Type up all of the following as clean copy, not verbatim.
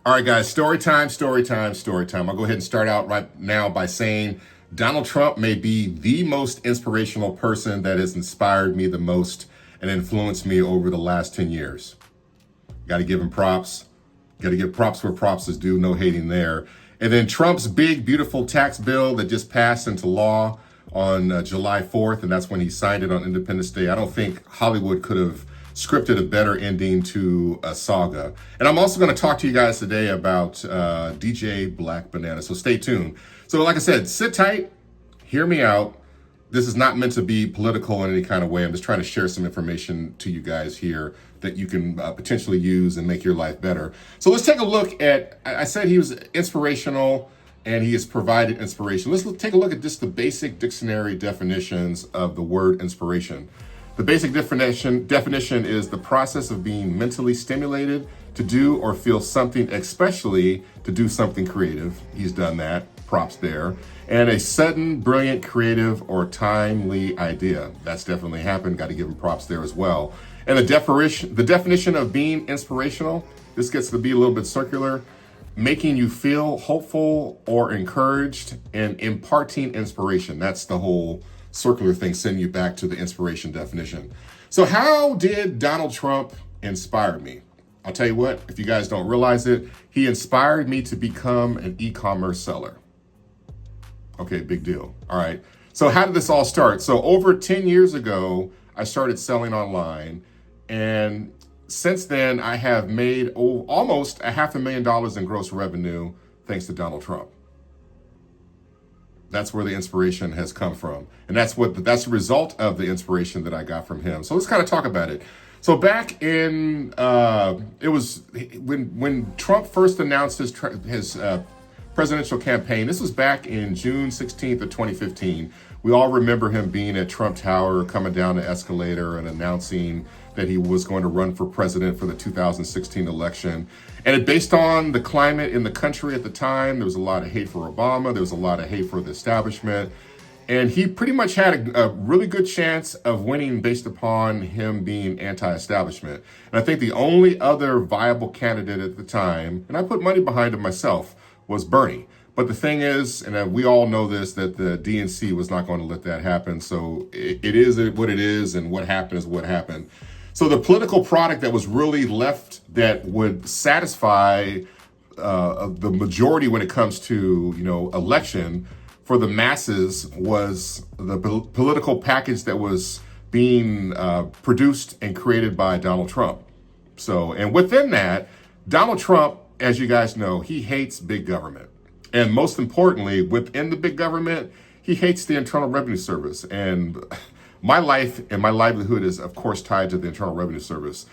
All right, guys, story time, story time, story time. I'll go ahead and start out right now by saying Donald Trump may be the most inspirational person that has inspired me the most and influenced me over the last 10 years. Got to give him props. Got to give props where props is due. No hating there. And then Trump's big, beautiful tax bill that just passed into law on July 4th, and that's when he signed it on Independence Day. I don't think Hollywood could have scripted a better ending to a saga. And I'm also going to talk to you guys today about DJ Black Banana. So stay tuned. So like I said, sit tight, hear me out. This is not meant to be political in any kind of way. I'm just trying to share some information to you guys here that you can potentially use and make your life better. So let's take a look at, I said he was inspirational and he has provided inspiration. Let's take a look at just the basic dictionary definitions of the word inspiration. The basic definition is the process of being mentally stimulated to do or feel something, especially to do something creative. He's done that, props there. And a sudden, brilliant, creative, or timely idea. That's definitely happened, got to give him props there as well. And the definition of being inspirational, this gets to be a little bit circular, making you feel hopeful or encouraged and imparting inspiration. That's the whole circular thing, sending you back to the inspiration definition. So how did Donald Trump inspire me? I'll tell you what, if you guys don't realize it, he inspired me to become an e-commerce seller. Okay, big deal. All right. So how did this all start? So over 10 years ago, I started selling online. And since then, I have made almost $500,000 in gross revenue thanks to Donald Trump. That's where the inspiration has come from. And that's the result of the inspiration that I got from him. So let's kind of talk about it. So back in, it was when Trump first announced his presidential campaign, this was back in June 16th of 2015. We all remember him being at Trump Tower, coming down the escalator and announcing that he was going to run for president for the 2016 election. And it based on the climate in the country at the time. There was a lot of hate for Obama. There was a lot of hate for the establishment. And he pretty much had a really good chance of winning based upon him being anti-establishment. And I think the only other viable candidate at the time, and I put money behind him myself, was Bernie. But the thing is, and we all know this, that the DNC was not going to let that happen. So it is what it is, and what happened is what happened. So the political product that was really left that would satisfy the majority when it comes to, election for the masses was the political package that was being produced and created by Donald Trump. So, and within that, Donald Trump, as you guys know, he hates big government. And most importantly, within the big government, he hates the Internal Revenue Service. And my life and my livelihood is, of course, tied to the Internal Revenue Service.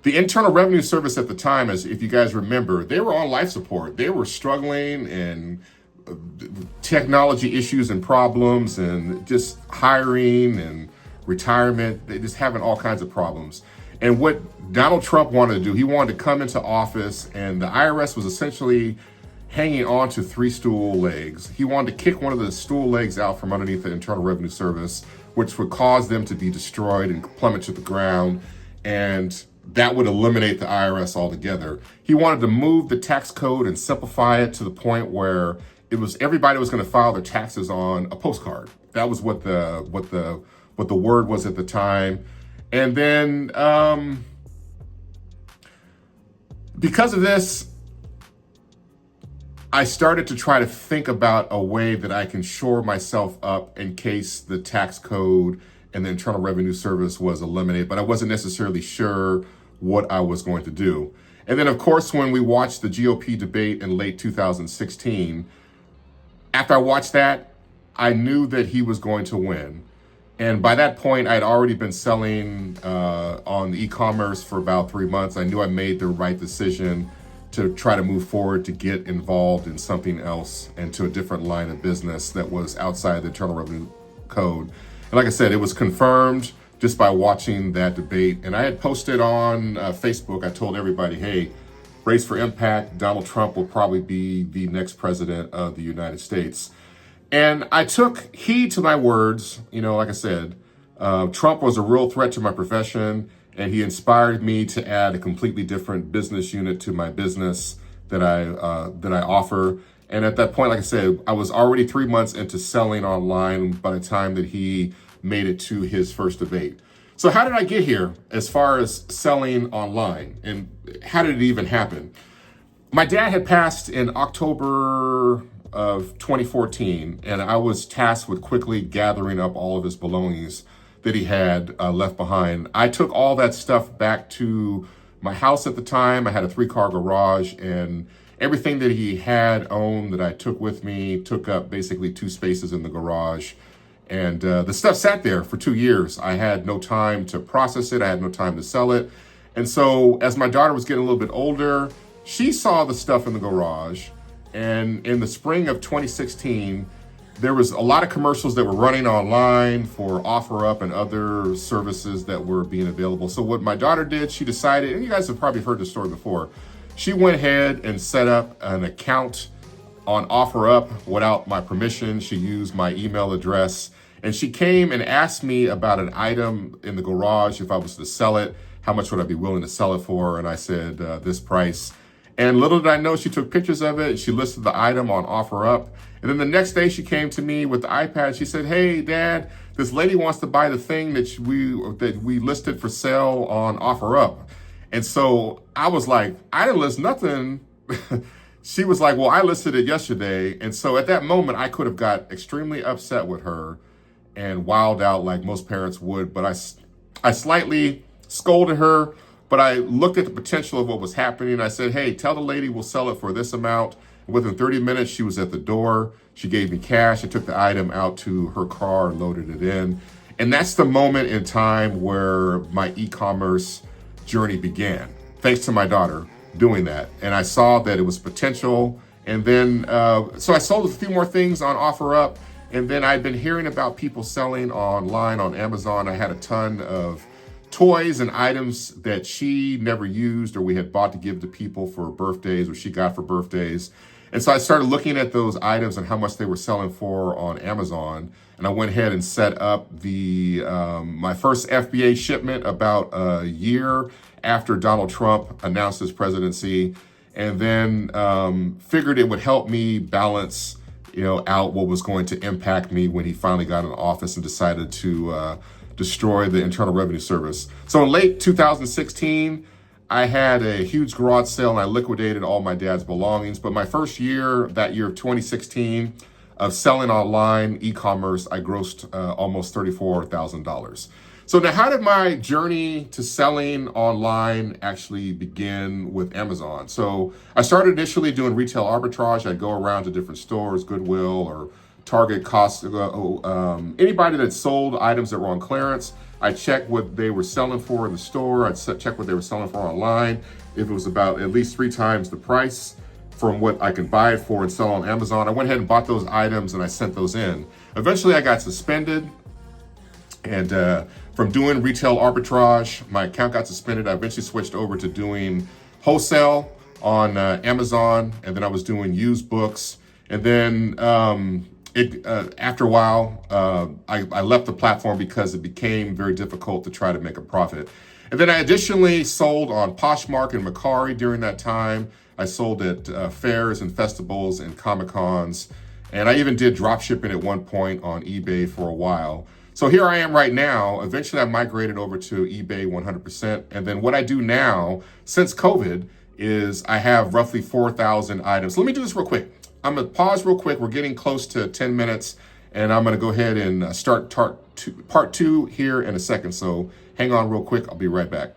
The Internal Revenue Service at the time, as if you guys remember, they were on life support. They were struggling and technology issues and problems and just hiring and retirement. They just having all kinds of problems. And what Donald Trump wanted to do, he wanted to come into office, and the IRS was essentially hanging on to three stool legs. He wanted to kick one of the stool legs out from underneath the Internal Revenue Service, which would cause them to be destroyed and plummet to the ground. And that would eliminate the IRS altogether. He wanted to move the tax code and simplify it to the point where it was everybody was going to file their taxes on a postcard. That was what the word was at the time. And then because of this, I started to try to think about a way that I can shore myself up in case the tax code and the Internal Revenue Service was eliminated, but I wasn't necessarily sure what I was going to do. And then, of course, when we watched the GOP debate in late 2016, after I watched that, I knew that he was going to win. And by that point, I had already been selling on e-commerce for about 3 months. I knew I made the right decision to try to move forward, to get involved in something else and to a different line of business that was outside the Internal Revenue Code. And like I said, it was confirmed just by watching that debate. And I had posted on Facebook, I told everybody, hey, Race for Impact, Donald Trump will probably be the next president of the United States. And I took heed to my words. Like I said, Trump was a real threat to my profession. And he inspired me to add a completely different business unit to my business that I offer. And at that point, like I said, I was already 3 months into selling online by the time that he made it to his first debate. So how did I get here as far as selling online, and how did it even happen? My dad had passed in October of 2014, and I was tasked with quickly gathering up all of his belongings that he had left behind. I took all that stuff back to my house at the time. I had a 3-car garage, and everything that he had owned that I took with me took up basically 2 spaces in the garage. And the stuff sat there for 2 years. I had no time to process it. I had no time to sell it. And so as my daughter was getting a little bit older, she saw the stuff in the garage. And in the spring of 2016, there was a lot of commercials that were running online for OfferUp and other services that were being available. So what my daughter did, she decided, and you guys have probably heard this story before, she went ahead and set up an account on OfferUp without my permission. She used my email address, and she came and asked me about an item in the garage. If I was to sell it, how much would I be willing to sell it for? And I said, this price. And little did I know, she took pictures of it. She listed the item on OfferUp. And then the next day she came to me with the iPad. She said, hey, Dad, this lady wants to buy the thing that we listed for sale on OfferUp. And so I was like, I didn't list nothing. She was like, well, I listed it yesterday. And so at that moment, I could have got extremely upset with her and wild out like most parents would. But I slightly scolded her, but I looked at the potential of what was happening. I said, hey, tell the lady we'll sell it for this amount. Within 30 minutes, she was at the door. She gave me cash. I took the item out to her car and loaded it in. And that's the moment in time where my e-commerce journey began, thanks to my daughter doing that. And I saw that it was potential. And then, so I sold a few more things on OfferUp. And then I'd been hearing about people selling online on Amazon. I had a ton of toys and items that she never used or we had bought to give to people for birthdays or she got for birthdays. And so I started looking at those items and how much they were selling for on Amazon. And I went ahead and set up my first FBA shipment about a year after Donald Trump announced his presidency, and then figured it would help me balance, out what was going to impact me when he finally got in office and decided to destroy the Internal Revenue Service. So in late 2016, I had a huge garage sale and I liquidated all my dad's belongings. But my first year, that year of 2016, of selling online e-commerce, I grossed almost $34,000. So now how did my journey to selling online actually begin with Amazon? So I started initially doing retail arbitrage. I'd go around to different stores, Goodwill or Target, Costco, anybody that sold items that were on clearance. I'd check what they were selling for in the store. I'd check what they were selling for online. If it was about at least 3 times the price from what I could buy it for and sell on Amazon, I went ahead and bought those items and I sent those in. Eventually I got suspended, and from doing retail arbitrage, my account got suspended. I eventually switched over to doing wholesale on Amazon, and then I was doing used books. And then after a while, I left the platform because it became very difficult to try to make a profit. And then I additionally sold on Poshmark and Mercari during that time. I sold at fairs and festivals and Comic-Cons. And I even did drop shipping at one point on eBay for a while. So here I am right now. Eventually I migrated over to eBay 100%. And then what I do now, since COVID, is I have roughly 4,000 items. Let me do this real quick. I'm gonna pause real quick. We're getting close to 10 minutes, and I'm gonna go ahead and start part two here in a second. So hang on real quick. I'll be right back.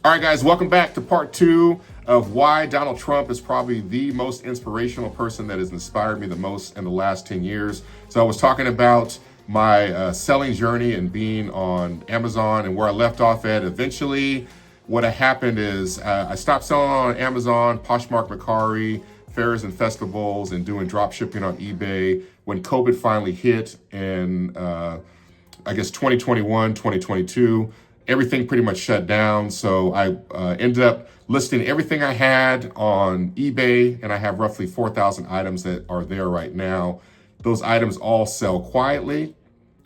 All right, guys, welcome back to part 2 of why Donald Trump is probably the most inspirational person that has inspired me the most in the last 10 years. So I was talking about my selling journey and being on Amazon and where I left off at. Eventually, what happened is I stopped selling on Amazon, Poshmark, Mercari, fairs and festivals, and doing drop shipping on eBay when COVID finally hit in, I guess, 2021, 2022. Everything pretty much shut down. So I ended up listing everything I had on eBay, and I have roughly 4,000 items that are there right now. Those items all sell quietly,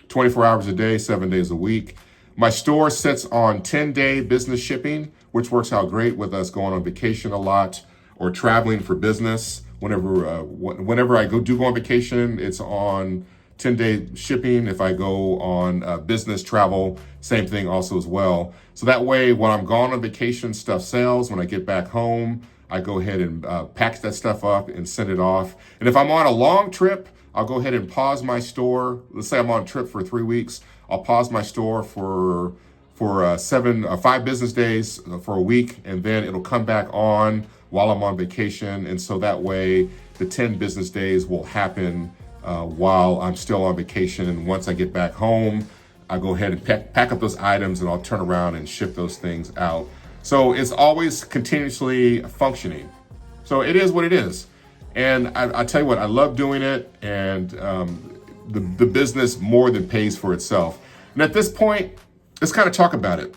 24 hours a day, 7 days a week. My store sits on 10-day business shipping, which works out great with us going on vacation a lot or traveling for business. Whenever I go on vacation, it's on 10-day shipping. If I go on business travel, same thing also as well. So that way, when I'm gone on vacation, stuff sells. When I get back home, I go ahead and pack that stuff up and send it off. And if I'm on a long trip, I'll go ahead and pause my store. Let's say I'm on a trip for 3 weeks. I'll pause my store for 5 business days for a week, and then it'll come back on while I'm on vacation. And so that way, the 10 business days will happen while I'm still on vacation. And once I get back home, I go ahead and pack up those items, and I'll turn around and ship those things out. So it's always continuously functioning. So it is what it is. And I tell you what, I love doing it, and the business more than pays for itself. And at this point, let's kind of talk about it.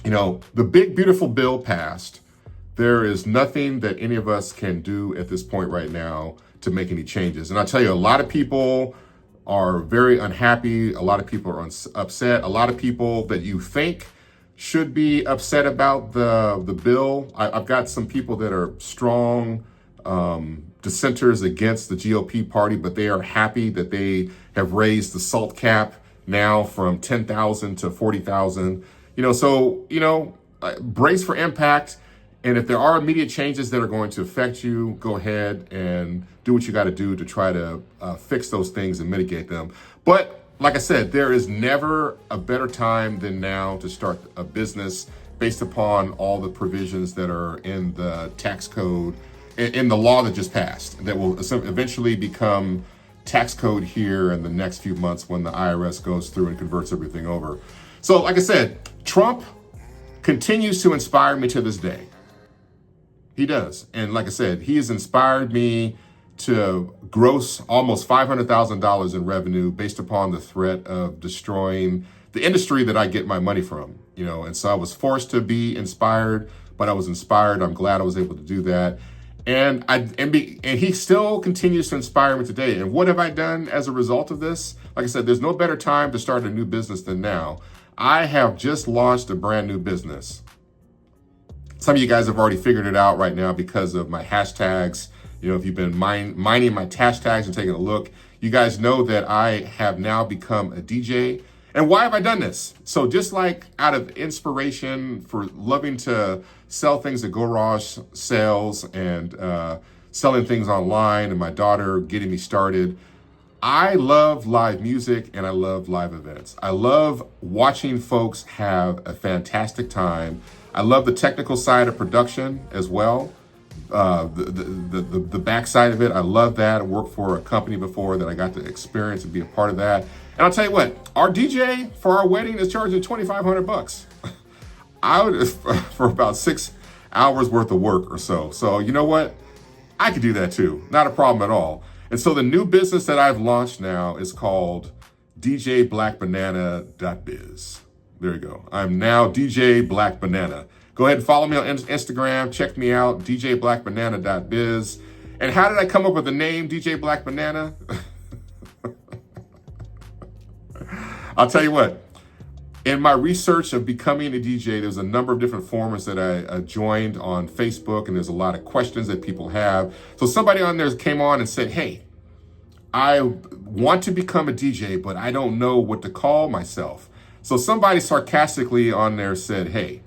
You know, the big, beautiful bill passed. There is nothing that any of us can do at this point right now to make any changes. And I'll tell you, a lot of people are very unhappy. A lot of people are upset. A lot of people that you think should be upset about the bill. I've got some people that are strong dissenters against the GOP party, but they are happy that they have raised the SALT cap now from 10,000 to 40,000. Brace for impact. And if there are immediate changes that are going to affect you, go ahead and do what you got to do to try to fix those things and mitigate them. But like I said, there is never a better time than now to start a business based upon all the provisions that are in the tax code, in the law that just passed, that will eventually become tax code here in the next few months when the IRS goes through and converts everything over. So like I said, Trump continues to inspire me to this day. He does. And like I said, he has inspired me to gross almost $500,000 in revenue based upon the threat of destroying the industry that I get my money from, and so I was forced to be inspired, but I was inspired. I'm glad I was able to do that. And he still continues to inspire me today. And what have I done as a result of this? Like I said, there's no better time to start a new business than now. I have just launched a brand new business. Some of you guys have already figured it out right now because of my hashtags. If you've been mining my hashtags and taking a look, you guys know that I have now become a DJ. And why have I done this? So just like out of inspiration for loving to sell things at garage sales and selling things online, and my daughter getting me started, I love live music and I love live events. I love watching folks have a fantastic time. I love the technical side of production as well. The backside of it, I love that. I worked for a company before that I got to experience and be a part of that. And I'll tell you what, our DJ for our wedding is charging $2,500. For about 6 hours worth of work or so. So you know what? I could do that too. Not a problem at all. And so the new business that I've launched now is called DJBlackBanana.biz. There you go. I'm now DJ Black Banana. Go ahead and follow me on Instagram. Check me out, DJBlackBanana.biz. And how did I come up with the name DJ Black Banana? I'll tell you what. In my research of becoming a DJ, there's a number of different forums that I joined on Facebook, and there's a lot of questions that people have. So somebody on there came on and said, hey, I want to become a DJ, but I don't know what to call myself. So somebody sarcastically on there said, hey,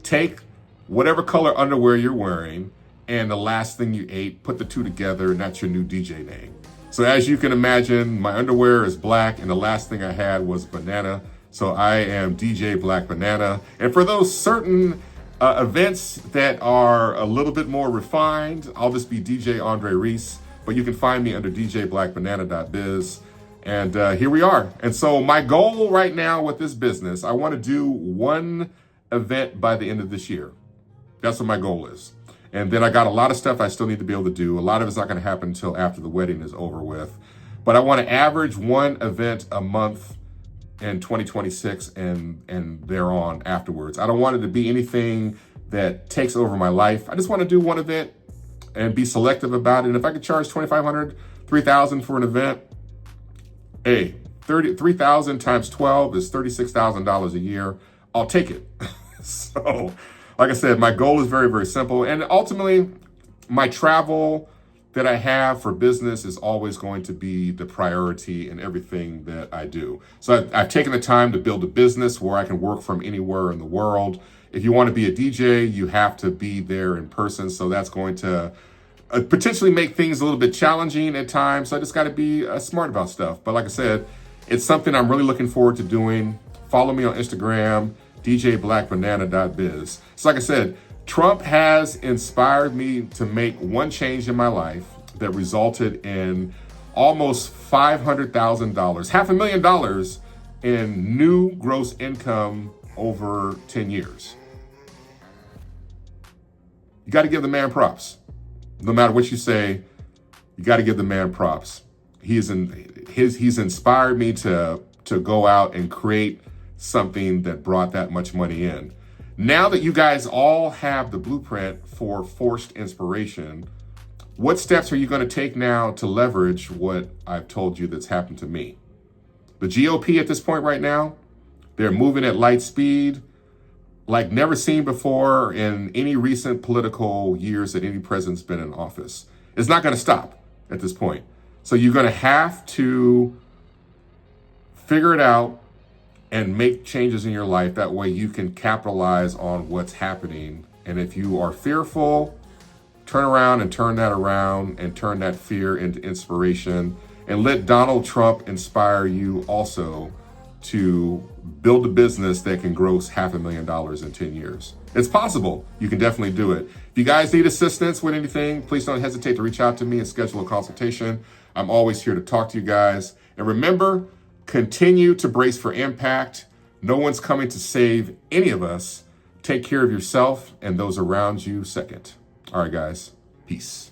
take whatever color underwear you're wearing and the last thing you ate, put the two together, and that's your new DJ name. So as you can imagine, my underwear is black, and the last thing I had was banana. So I am DJ Black Banana. And for those certain events that are a little bit more refined, I'll just be DJ Andre Reese. But you can find me under DJBlackBanana.biz. And here we are. And so my goal right now with this business, I want to do one event by the end of this year. That's what my goal is. And then I got a lot of stuff I still need to be able to do. A lot of it's not going to happen until after the wedding is over with. But I want to average one event a month in 2026 and thereon afterwards. I don't want it to be anything that takes over my life. I just want to do one event and be selective about it. And if I could charge $2,500, $3,000 for an event, hey, 3,000 times 12 is $36,000 a year. I'll take it. So like I said, my goal is very, very simple. And ultimately, my travel that I have for business is always going to be the priority in everything that I do. So I've taken the time to build a business where I can work from anywhere in the world. If you want to be a DJ, you have to be there in person. So that's going to potentially make things a little bit challenging at times. So I just got to be smart about stuff. But like I said, it's something I'm really looking forward to doing. Follow me on Instagram, djblackbanana.biz. So like I said, Trump has inspired me to make one change in my life that resulted in almost $500,000, $500,000 in new gross income over 10 years. You got to give the man props. No matter what you say, you got to give the man props. He's inspired me to go out and create something that brought that much money in. Now that you guys all have the blueprint for forced inspiration, what steps are you going to take now to leverage what I've told you that's happened to me? The GOP at this point right now, they're moving at light speed like never seen before in any recent political years that any president's been in office. It's not going to stop at this point. So you're going to have to figure it out and make changes in your life. That way you can capitalize on what's happening. And if you are fearful, turn around and turn that around and turn that fear into inspiration. And let Donald Trump inspire you also to build a business that can gross $500,000 in 10 years. It's possible. You can definitely do it. If you guys need assistance with anything, please don't hesitate to reach out to me and schedule a consultation. I'm always here to talk to you guys. And remember, continue to brace for impact. No one's coming to save any of us. Take care of yourself and those around you second. All right, guys. Peace.